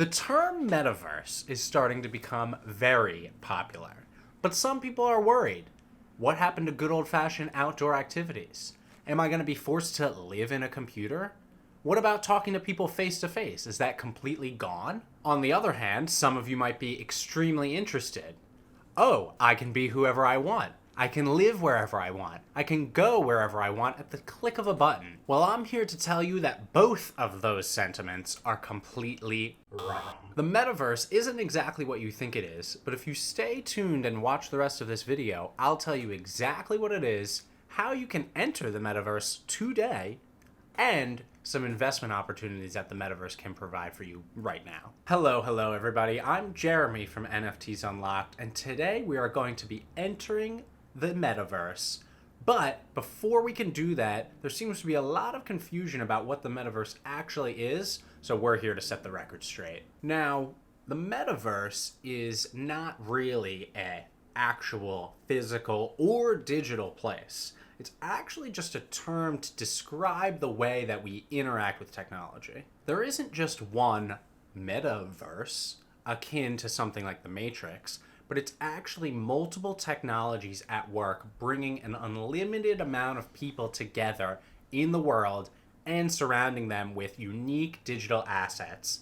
The term metaverse is starting to become very popular, but some people are worried. What happened to good old-fashioned outdoor activities? Am I going to be forced to live in a computer? What about talking to people face to face? Is that completely gone? On the other hand, some of you might be extremely interested. Oh, I can be whoever I want. I can live wherever I want. I can go wherever I want at the click of a button. Well, I'm here to tell you that both of those sentiments are completely wrong. The metaverse isn't exactly what you think it is, but if you stay tuned and watch the rest of this video, I'll tell you exactly what it is, how you can enter the metaverse today, and some investment opportunities that the metaverse can provide for you right now. Hello everybody. I'm Jeremy from NFTsUnlockd, and today we are going to be entering the metaverse. But before we can do that, there seems to be a lot of confusion about what the metaverse actually is, so we're here to set the record straight. Now, the metaverse is not really an actual physical or digital place. It's actually just a term to describe the way that we interact with technology. There isn't just one metaverse akin to something like the Matrix, but it's actually multiple technologies at work bringing an unlimited amount of people together in the world and surrounding them with unique digital assets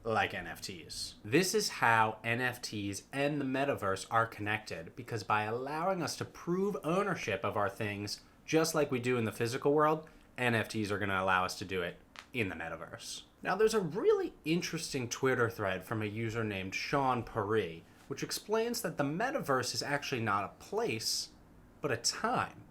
like NFTs. This is how NFTs and the metaverse are connected, because by allowing us to prove ownership of our things just like we do in the physical world, NFTs are going to allow us to do it in the metaverse. Now, there's a really interesting Twitter thread from a user named Sean Paris, which explains that the metaverse is actually not a place, but a time.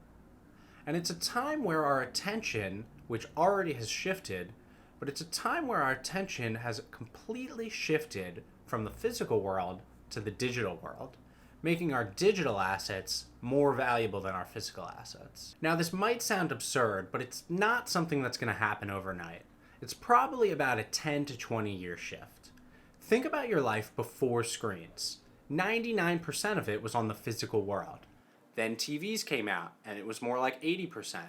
And it's a time where our attention, which already has shifted, but it's a time where our attention has completely shifted from the physical world to the digital world, making our digital assets more valuable than our physical assets. Now, this might sound absurd, but it's not something that's going to happen overnight. It's probably about a 10 to 20 year shift. Think about your life before screens. 99% of it was on the physical world. Then TVs came out, and it was more like 80%.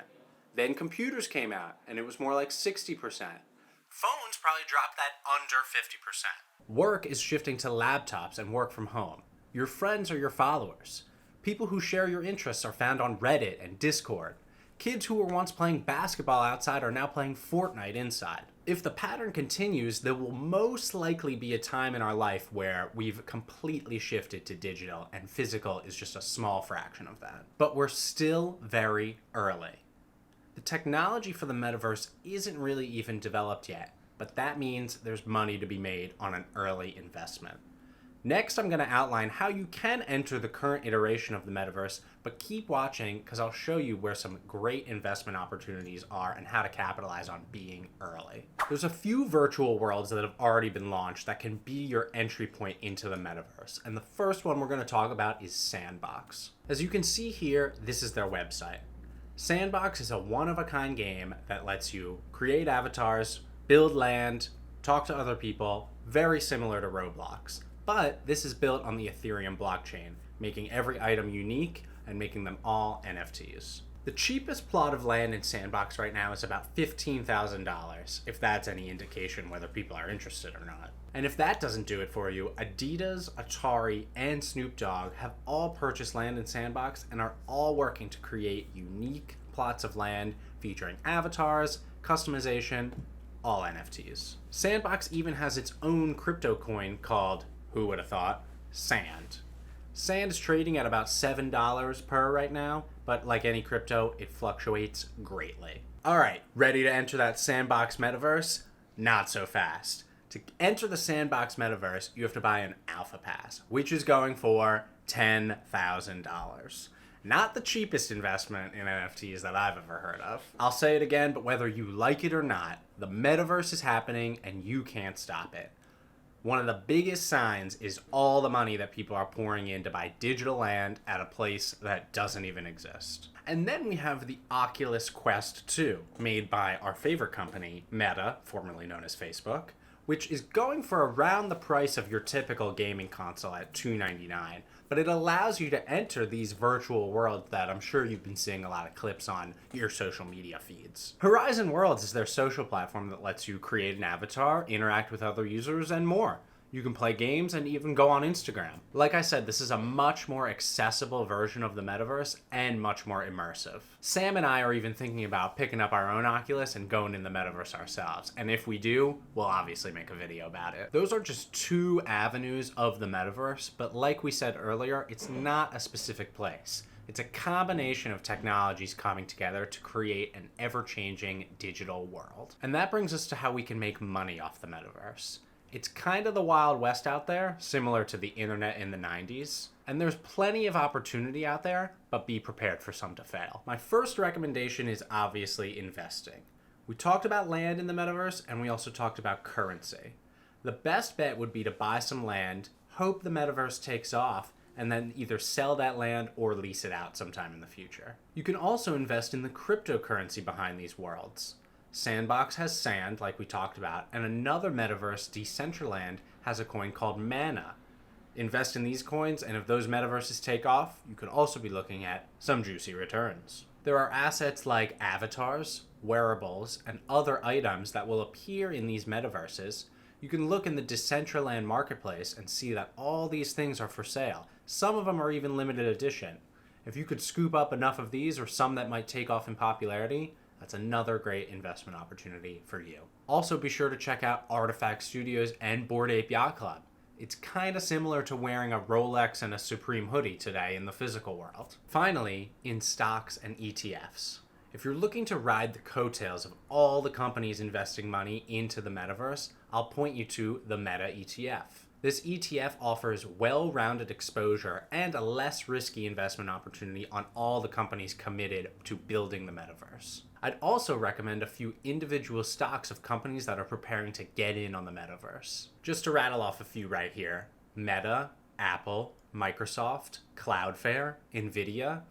Then computers came out, and it was more like 60%. Phones probably dropped that under 50%. Work is shifting to laptops and work from home. Your friends are your followers. People who share your interests are found on Reddit and Discord. Kids who were once playing basketball outside are now playing Fortnite inside. If the pattern continues, there will most likely be a time in our life where we've completely shifted to digital and physical is just a small fraction of that. But we're still very early. The technology for the metaverse isn't really even developed yet, but that means there's money to be made on an early investment. Next, I'm going to outline how you can enter the current iteration of the metaverse, but keep watching because I'll show you where some great investment opportunities are and how to capitalize on being early. There's a few virtual worlds that have already been launched that can be your entry point into the metaverse, and the first one we're going to talk about is Sandbox. As you can see here, this is their website. Sandbox is a one-of-a-kind game that lets you create avatars, build land, talk to other people, very similar to Roblox. But this is built on the Ethereum blockchain, making every item unique and making them all NFTs. The cheapest plot of land in Sandbox right now is about $15,000, if that's any indication whether people are interested or not. And if that doesn't do it for you, Adidas, Atari, and Snoop Dogg have all purchased land in Sandbox and are all working to create unique plots of land featuring avatars, customization, all NFTs. Sandbox even has its own crypto coin called, who would have thought, Sand. Sand is trading at about $7 per right now, but like any crypto, it fluctuates greatly. All right, ready to enter that Sandbox metaverse? Not so fast. To enter the Sandbox metaverse, you have to buy an Alpha Pass, which is going for $10,000. Not the cheapest investment in NFTs that I've ever heard of. I'll say it again, but whether you like it or not, the metaverse is happening and you can't stop it. One of the biggest signs is all the money that people are pouring in to buy digital land at a place that doesn't even exist. And then we have the Oculus Quest 2, made by our favorite company, Meta, formerly known as Facebook, which is going for around the price of your typical gaming console at $299. But it allows you to enter these virtual worlds that I'm sure you've been seeing a lot of clips on your social media feeds. Horizon Worlds is their social platform that lets you create an avatar, interact with other users, and more. You can play games and even go on Instagram. Like I said, this is a much more accessible version of the metaverse and much more immersive. Sam and I are even thinking about picking up our own Oculus and going in the metaverse ourselves. And if we do, we'll obviously make a video about it. Those are just two avenues of the metaverse, but like we said earlier, it's not a specific place. It's a combination of technologies coming together to create an ever-changing digital world. And that brings us to how we can make money off the metaverse. It's kind of the Wild West out there, similar to the internet in the 90s. And there's plenty of opportunity out there, but be prepared for some to fail. My first recommendation is obviously investing. We talked about land in the metaverse, and we also talked about currency. The best bet would be to buy some land, hope the metaverse takes off, and then either sell that land or lease it out sometime in the future. You can also invest in the cryptocurrency behind these worlds. Sandbox has sand, like we talked about, and another metaverse, Decentraland, has a coin called Mana. Invest in these coins, and if those metaverses take off, you could also be looking at some juicy returns. There are assets like avatars, wearables, and other items that will appear in these metaverses. You can look in the Decentraland marketplace and see that all these things are for sale. Some of them are even limited edition. If you could scoop up enough of these, or some that might take off in popularity, that's another great investment opportunity for you. Also, be sure to check out Artifact Studios and Bored Ape Yacht Club. It's kind of similar to wearing a Rolex and a Supreme hoodie today in the physical world. Finally, in stocks and ETFs. If you're looking to ride the coattails of all the companies investing money into the metaverse, I'll point you to the Meta ETF. This ETF offers well-rounded exposure and a less risky investment opportunity on all the companies committed to building the metaverse. I'd also recommend a few individual stocks of companies that are preparing to get in on the metaverse. Just to rattle off a few right here: Meta, Apple, Microsoft, Cloudflare, Nvidia.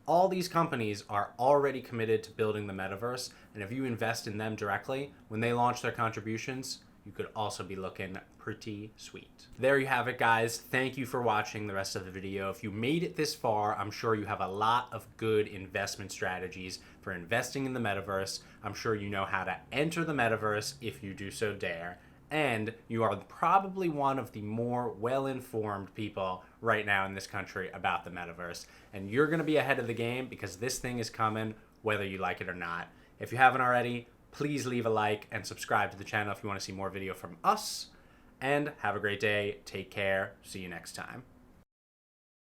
All these companies are already committed to building the metaverse, and if you invest in them directly, when they launch their contributions, you could also be looking pretty sweet. There you have it, guys. Thank you for watching the rest of the video. If you made it this far, I'm sure you have a lot of good investment strategies for investing in the metaverse. I'm sure you know how to enter the metaverse if you do so dare. And you are probably one of the more well-informed people right now in this country about the metaverse. And you're going to be ahead of the game because this thing is coming whether you like it or not. If you haven't already, please leave a like and subscribe to the channel if you want to see more video from us. And have a great day. Take care. See you next time.